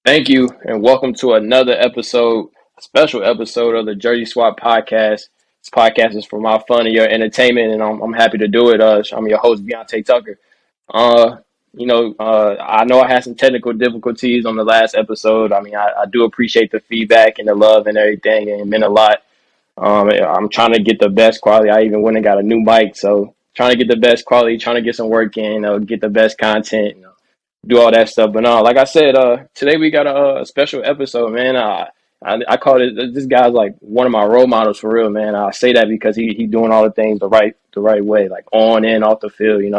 Thank you, and welcome to another episode, a special episode of the Jersey Swap podcast. This podcast is for my fun and your entertainment, and I'm happy to do it. I'm your host, Deontay Tucker. Uh, I know I had some technical difficulties on the last episode. I do appreciate the feedback and the love and everything, and it meant a lot. I'm trying to get the best quality. I even went and got a new mic, so trying to get the best quality, trying to get some work in, get the best content. Do all that stuff. But no, like I said, today we got a special episode, man. I call it this guy's like one of my role models for real, man. I say that because he doing all the things the right way, like on and off the field. He's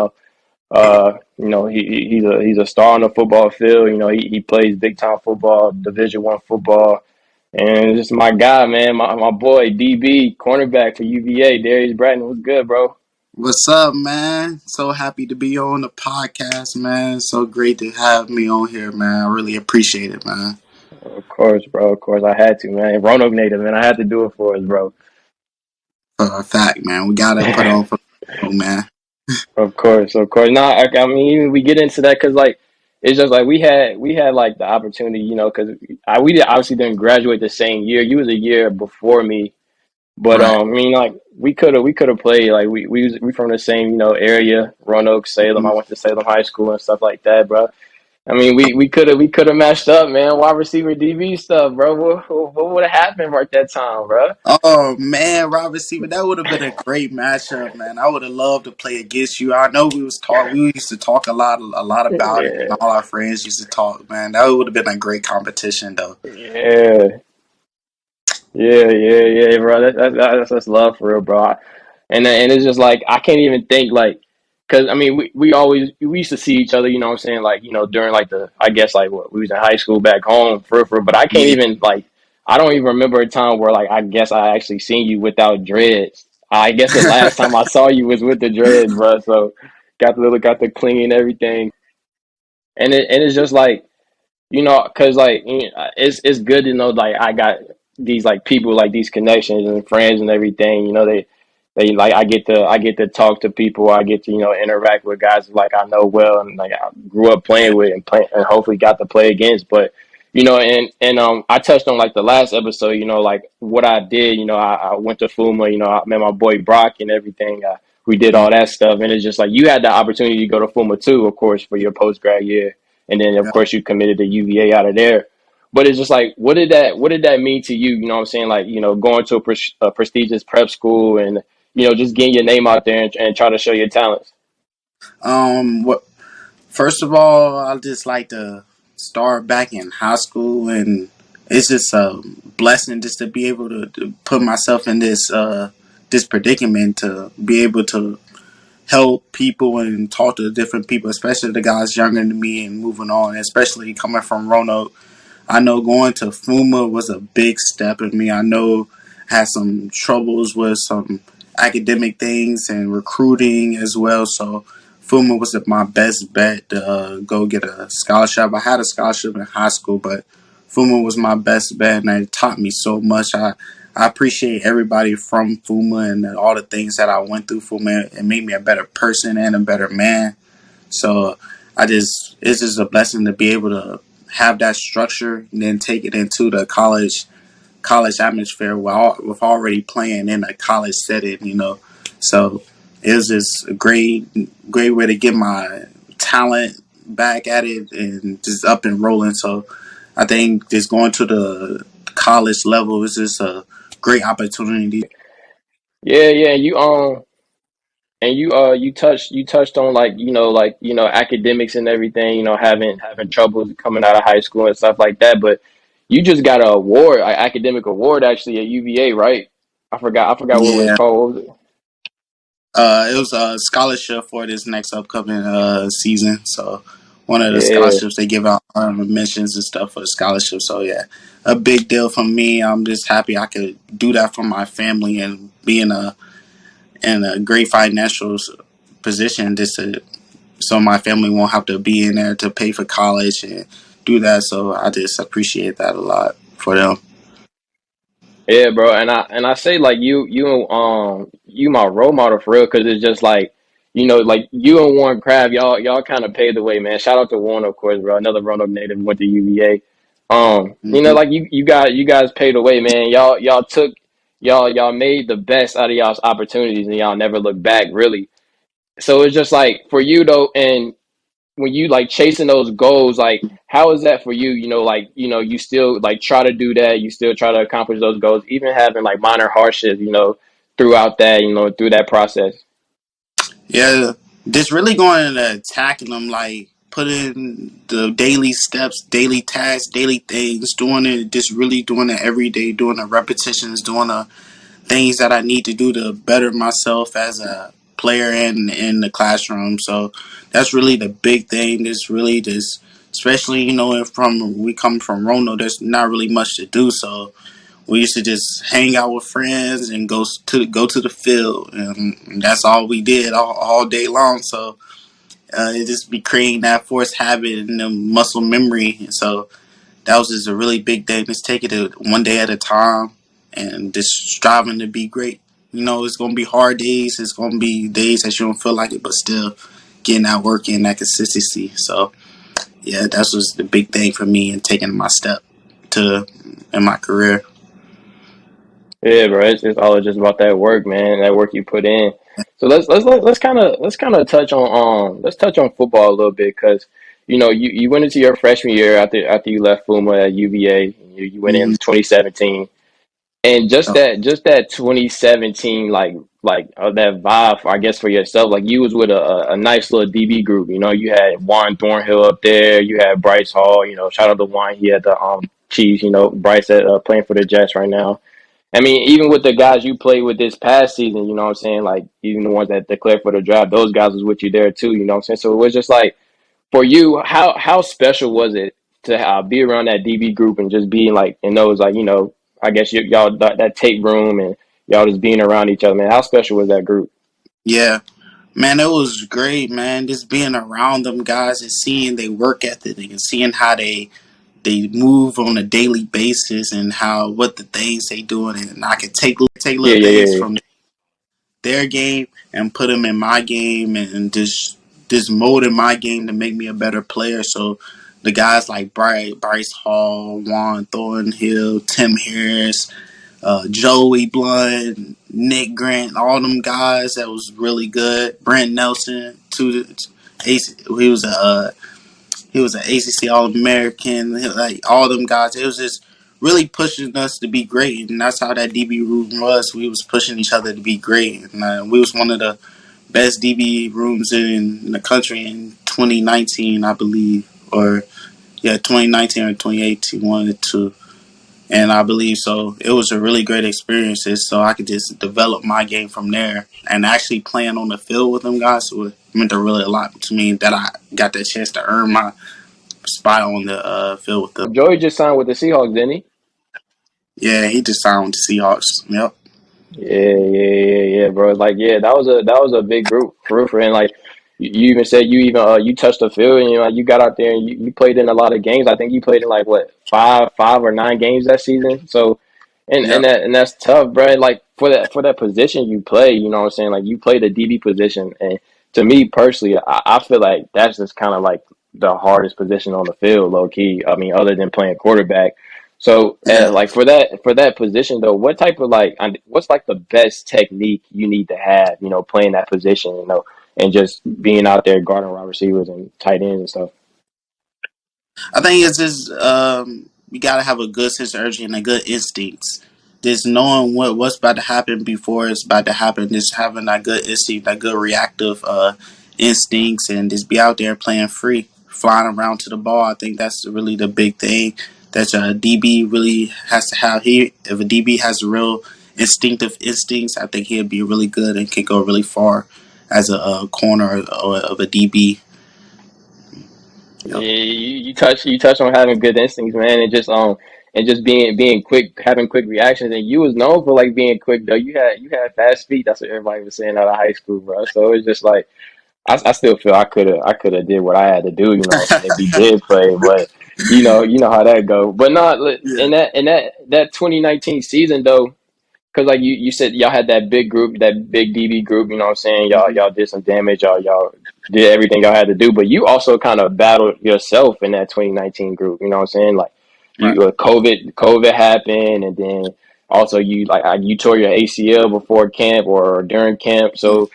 a star on the football field. He plays big time football, Division I football, and just my guy, man, my boy DB cornerback for UVA, Darrius Bratton. What's good, bro? What's up, man? So happy to be on the podcast, man. So great to have me on here, man. I really appreciate it, man. Of course, bro. Of course, I had to, man. Roanoke native, man. I had to do it for us, bro. For a fact, man. We gotta put on for man. Of course, of course. No, I mean, even we get into that because like it's just like we had like the opportunity, because obviously didn't graduate the same year. You was a year before me, but Right. I mean, like we could have played like we from the same area, Roanoke, Salem. I Mhm. went to Salem High School and stuff like that, bro. I mean, we could have matched up, man. Wide receiver DB stuff, bro. What would have happened right that time, bro? Oh man, Rob receiver, that would have been a great matchup, man. I would have loved to play against you. I know we used to talk a lot about it, and Yeah, all our friends used to talk, man. That would have been a great competition, though. yeah. Yeah, bro. That's love for real, bro. And it's just like I can't even think like, cause I mean we used to see each other, you know what I'm saying, like during like the I guess like what we was in high school back home for but I can't Yeah. even like I don't even remember a time where like I guess I actually seen you without dreads. I guess the last time I saw you was with the dreads, bro. So got the clean and everything, and it's just like cause like it's good to know like I got these like people like these connections and friends and everything. They like I get to talk to people. I get to interact with guys like I know well and like I grew up playing with and play and hopefully got to play against. But and I touched on like the last episode. Like what I did. I went to FUMA. I met my boy Brock and everything. We did all that stuff, and it's just like you had the opportunity to go to FUMA too, of course, for your post grad year, and then of Yeah. course you committed to UVA out of there. But it's just like, what did that mean to you? You know what I'm saying? Like, going to a prestigious prep school and just getting your name out there and try to show your talents. What First of all, I just like to start back in high school, and it's just a blessing just to be able to put myself in this predicament to be able to help people and talk to different people, especially the guys younger than me and moving on, especially coming from Roanoke. I know going to FUMA was a big step in me. I know I had some troubles with some academic things and recruiting as well. So FUMA was my best bet to go get a scholarship. I had a scholarship in high school, but FUMA was my best bet, and it taught me so much. I appreciate everybody from FUMA and all the things that I went through. FUMA, it made me a better person and a better man. So it's just a blessing to be able to have that structure and then take it into the college atmosphere with already playing in a college setting. So it was just a great way to get my talent back at it and just up and rolling. So I think just going to the college level is just a great opportunity. Yeah. You touched on academics and everything. Having troubles coming out of high school and stuff like that. But you just got an award, an academic award actually at UVA, right? I forgot what it was Yeah. called. What was it? It was a scholarship for this next upcoming season. So one of the Yeah. scholarships they give out mentions and stuff for the scholarship. So yeah, a big deal for me. I'm just happy I could do that for my family and be in a great financial position just to so my family won't have to be in there to pay for college and do that. So I just appreciate that a lot for them. Yeah, bro, and I say like you my role model for real because it's just like like you and Warren Crab y'all kind of paved the way, man. Shout out to Warren, of course, bro. Another Roanoke native went to UVA. Hmm. Like you guys paid away, man. Y'all made the best out of y'all's opportunities, and y'all never looked back, really. So it's just like for you though, and when you like chasing those goals, like how is that for you? You still like try to do that. You still try to accomplish those goals, even having like minor hardships, throughout that, through that process. Yeah, just really going and attacking them, like putting the daily steps, daily tasks, daily things, doing it, just really doing it every day, doing the repetitions, doing the things that I need to do to better myself as a player and in the classroom. So that's really the big thing. Is really just, especially from we come from Rono, there's not really much to do. So we used to just hang out with friends and go to the field, and that's all we did all day long. So it just be creating that forced habit and the muscle memory. And so that was just a really big thing. Just take it one day at a time and just striving to be great. It's gonna be hard days. It's gonna be days that you don't feel like it, but still getting that work in, that consistency. So yeah, that was the big thing for me and taking my step to in my career. Yeah, bro. It's all just about that work, man. That work you put in. So let's kind of let's touch on football a little bit because you went into your freshman year after you left FUMA at UVA. You went in Mm-hmm. 2017. And just that 2017, that vibe, I guess, for yourself, like you was with a nice little DB group. You had Juan Thornhill up there, you had Bryce Hall. Shout out to Juan, he had the Chiefs. Bryce at playing for the Jets right now. I mean, even with the guys you played with this past season, you know what I'm saying? Like even the ones that declared for the draft, those guys was with you there too. You know what I'm saying? So it was just like for you, how special was it to be around that DB group and just being like in those like I guess y'all that tape room and y'all just being around each other, man. How special was that group? Yeah, man, it was great, man. Just being around them guys and seeing their work ethic and seeing how they move on a daily basis and how what the things they doing, and I could take Yeah, little yeah, things yeah, from their game and put them in my game and just molding my game to make me a better player. So the guys like Bryce Hall, Juan Thornhill, Tim Harris, Joey Blunt, Nick Grant, all them guys that was really good. Brent Nelson, he was an ACC All American. Like all them guys, it was just really pushing us to be great, and that's how that DB room was. We was pushing each other to be great, and we was one of the best DB rooms in the country in 2019, I believe, or yeah, 2019 or 2018, one of the two. And I believe so. It was a really great experience. So I could just develop my game from there. And actually playing on the field with them guys meant really a lot to me that I got that chance to earn my spot on the field with them. Joey just signed with the Seahawks, didn't he? Yeah, he just signed with the Seahawks. Yep. Yeah, yeah, yeah, yeah, bro. Like, yeah, that was a big group for real, for him. Like, you even said you touched the field and like you got out there and you played in a lot of games. I think you played in like what five or nine games that season. So, and Yep. that's tough, bro. Like for that position you play, you know what I'm saying? Like you play the DB position, and to me personally, I feel like that's just kind of like the hardest position on the field, low key. I mean, other than playing quarterback. So, Yeah. like for that position though, what type of what's like the best technique you need to have, playing that position, and just being out there guarding wide receivers and tight ends and stuff. I think it's just you gotta have a good sense of urgency and a good instincts. Just knowing what's about to happen before it's about to happen. Just having that good instinct, that good reactive instincts, and just be out there playing free, flying around to the ball. I think that's really the big thing that a DB really has to have. If a DB has real instinctive instincts, I think he'll be really good and can go really far as a corner of a DB. Yeah, Yep. you touch on having good instincts, man, and just being quick, having quick reactions. And you was known for like being quick though. You had fast feet. That's what everybody was saying out of high school, bro. So it's just like I still feel I could have did what I had to do, if you did play, but you know how that go. But not Yeah. in that 2019 season though, because like you said, y'all had that big group, that big DB group. You know what I'm saying? Y'all Mhm. y'all did some damage. Y'all did everything y'all had to do. But you also kind of battled yourself in that 2019 group. You know what I'm saying? Like Right. you COVID happened, and then also you tore your ACL before camp or during camp. Mm. So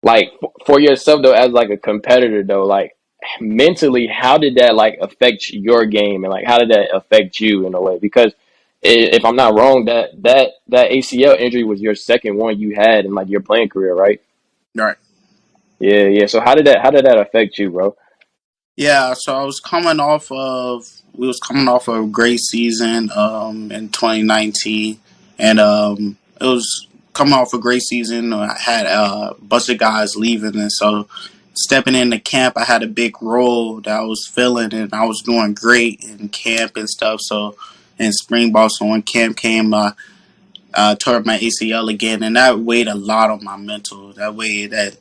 like for yourself though, as like a competitor though, like mentally, how did that like affect your game, and like how did that affect you in a way? Because if I'm not wrong, that ACL injury was your second one you had in like your playing career, right? Right. Yeah, yeah. So how did that affect you, bro? Yeah, so we was coming off of a great season in 2019, and it was coming off a great season. I had a bunch of guys leaving, and so stepping into camp, I had a big role that I was filling, and I was doing great in camp and stuff. So in spring ball, so when camp came, tore my ACL again, and that weighed a lot on my mental. That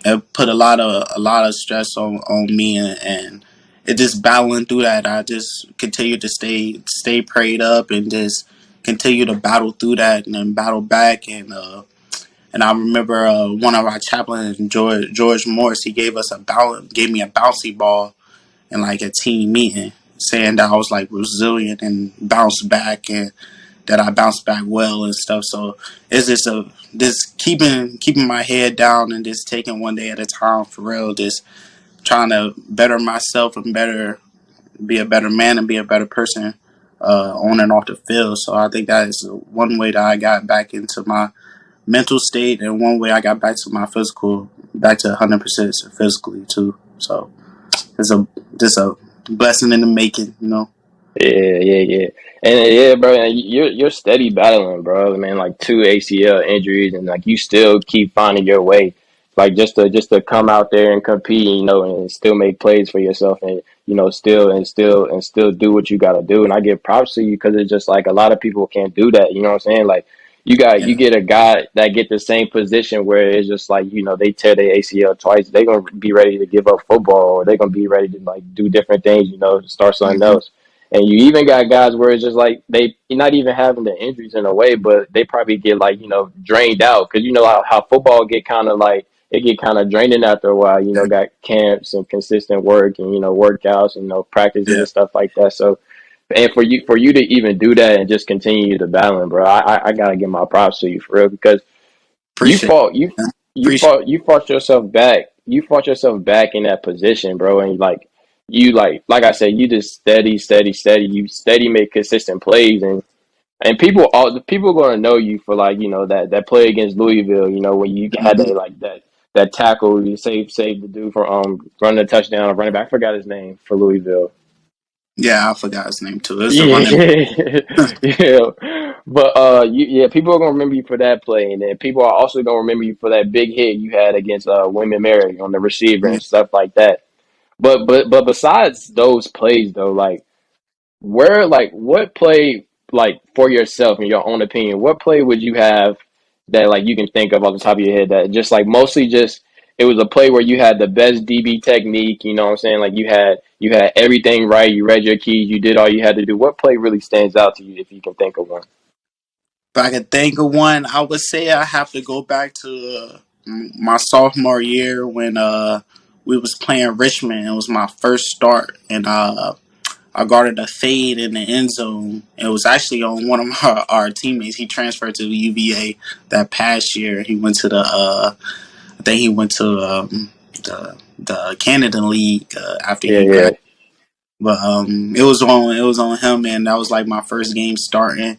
it put a lot of stress on me, and it just battling through that. I just continue to stay prayed up and just continue to battle through that and then battle back. And I remember one of our chaplains, George Morris, he gave me a bouncy ball in like a team meeting, saying that I was like resilient and bounced back, and that I bounced back well and stuff. So it's just keeping my head down and just taking one day at a time for real. Just trying to better myself and be a better man and be a better person on and off the field. So I think that is one way that I got back into my mental state, and one way I got back to my physical, back to 100% physically too. So it's just a blessing in the making. Yeah, yeah, yeah. And yeah, bro, and you're steady battling, bro. I mean, like two ACL injuries, and like you still keep finding your way. Like just to come out there and compete, and still make plays for yourself, and still do what you got to do. And I give props to you because it's just like a lot of people can't do that. You know what I'm saying? Like you Yeah, get a guy that get the same position where it's just like they tear their ACL twice, they're gonna be ready to give up football, or they're gonna be ready to like do different things, to start something hmm else. And you even got guys where it's just like they not even having the injuries in a way, but they probably get like drained out because how football get kind of like it get kind of draining after a while. Got camps and consistent work and workouts and practices yeah. and stuff like that. So and for you to even do that and just continue to battle, bro, I gotta give my props to you for real because you Appreciate fought you it. you Appreciate fought you fought yourself back. You fought yourself back in that position, bro, and like I said, you just steady, steady, steady. You steady make consistent plays, and people are gonna know you for like that play against Louisville. When you it. had that tackle, you saved the dude from running a touchdown. Running back, I forgot his name for Louisville. Yeah, I forgot his name too. It's a running. Yeah, yeah. But people are gonna remember you for that play, and then people are also gonna remember you for that big hit you had against William Mary on the receiver Yeah. and stuff like that. But besides those plays though, like what play like for yourself in your own opinion, what play would you have that like you can think of off the top of your head that just like mostly just it was a play where you had the best DB technique, you know what I'm saying? Like you had everything right, you read your keys, you did all you had to do. What play really stands out to you if you can think of one? If I could think of one, I would say I have to go back to my sophomore year when we was playing Richmond. It was my first start, and I guarded a fade in the end zone. It was actually on one of our teammates. He transferred to the UVA that past year. He went to I think he went to the Canada League after Yeah, he yeah. graduated. But it was on him, and that was like my first game starting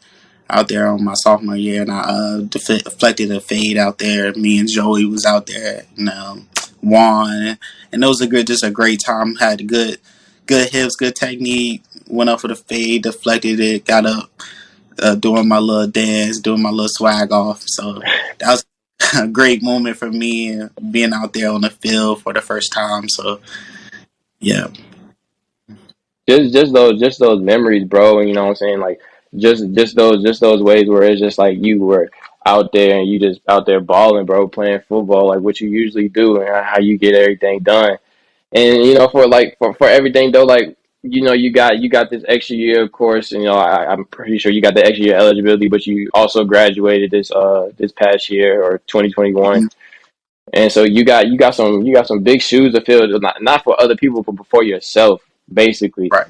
out there on my sophomore year, and I deflected a fade out there. Me and Joey was out there, and Juan, and it was just a great time. Had good hips, good technique. Went up for the fade, deflected it, got up, doing my little dance, doing my little swag off. So that was a great moment for me, being out there on the field for the first time. So yeah, Just those memories, bro. And you know what I'm saying? Like just those ways where it's just like you were out there and you just out there balling, bro, playing football like what you usually do and how you get everything done. And for everything though, like you got this extra year, of course, and I'm pretty sure you got the extra year eligibility, but you also graduated this past year or 2021, Mhm. and so you got some big shoes to fill, not for other people, but for yourself, basically. Right.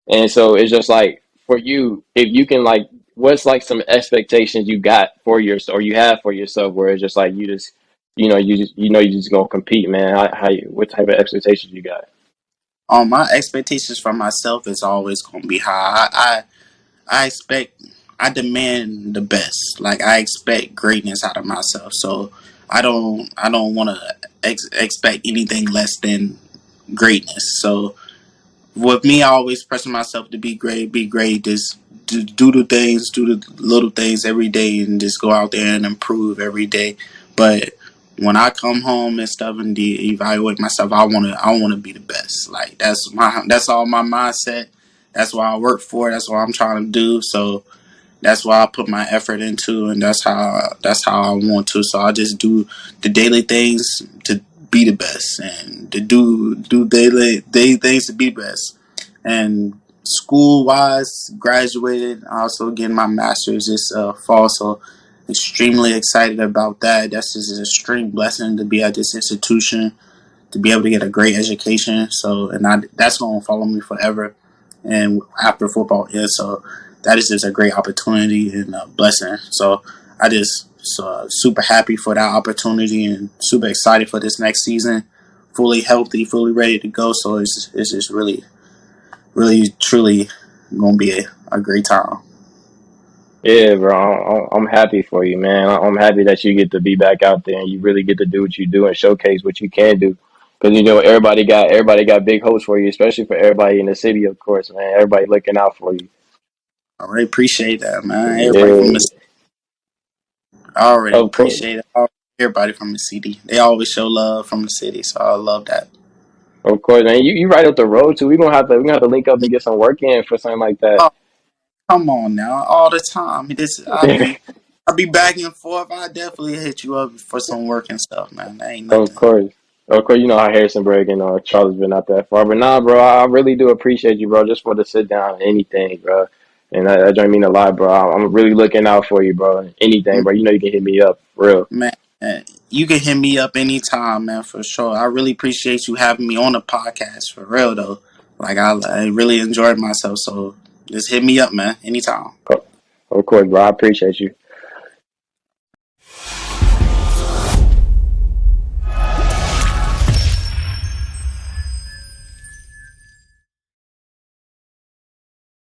And so it's just like for you, if you can like, what's like some expectations you got for your or you have for yourself, where it's just like you just, you just gonna compete, man. What type of expectations you got? My expectations for myself is always gonna be high. I expect, I demand the best. Like I expect greatness out of myself. So I don't want to expect anything less than greatness. So with me, I always pressing myself to be great. Just do the things, do the little things every day, and just go out there and improve every day. But when I come home and stuff and evaluate myself, I wanna be the best. Like that's all my mindset. That's what I work for. That's what I'm trying to do. So that's why I put my effort into, and that's how I want to. So I just do the daily things to be the best, and to do daily things to be best. And school wise, graduated. Also getting my master's this fall, so extremely excited about that. That's just an extreme blessing to be at this institution, to be able to get a great education. So, and that's going to follow me forever. And after football ends, so that is just a great opportunity and a blessing. So, I just super happy for that opportunity and super excited for this next season. Fully healthy, fully ready to go. So it's just really, really, truly going to be a great time. Yeah, bro. I'm happy for you, man. I'm happy that you get to be back out there and you really get to do what you do and showcase what you can do. Because everybody got big hopes for you, especially for everybody in the city, of course, man. Everybody looking out for you. I really appreciate that, man. Everybody from Yeah, the I already of course, appreciate it. Everybody from the city. They always show love from the city, so I love that. of course, man. You right up the road too. We gonna have to link up and get some work in for something like that. Oh, come on now, all the time. This I be back and forth. I definitely hit you up for some work and stuff, man. That ain't Of nothing. course. Of course, you know how Harrisonburg and Charlottesville not that far. But nah, bro, I really do appreciate you, bro, just for the sit down and anything, bro. And that don't mean a lot, bro. I'm really looking out for you, bro. Anything, bro. You know you can hit me up, for real. Man, you can hit me up anytime, man, for sure. I really appreciate you having me on the podcast, for real though. Like I really enjoyed myself, so just hit me up, man, anytime. Of course, bro. I appreciate you.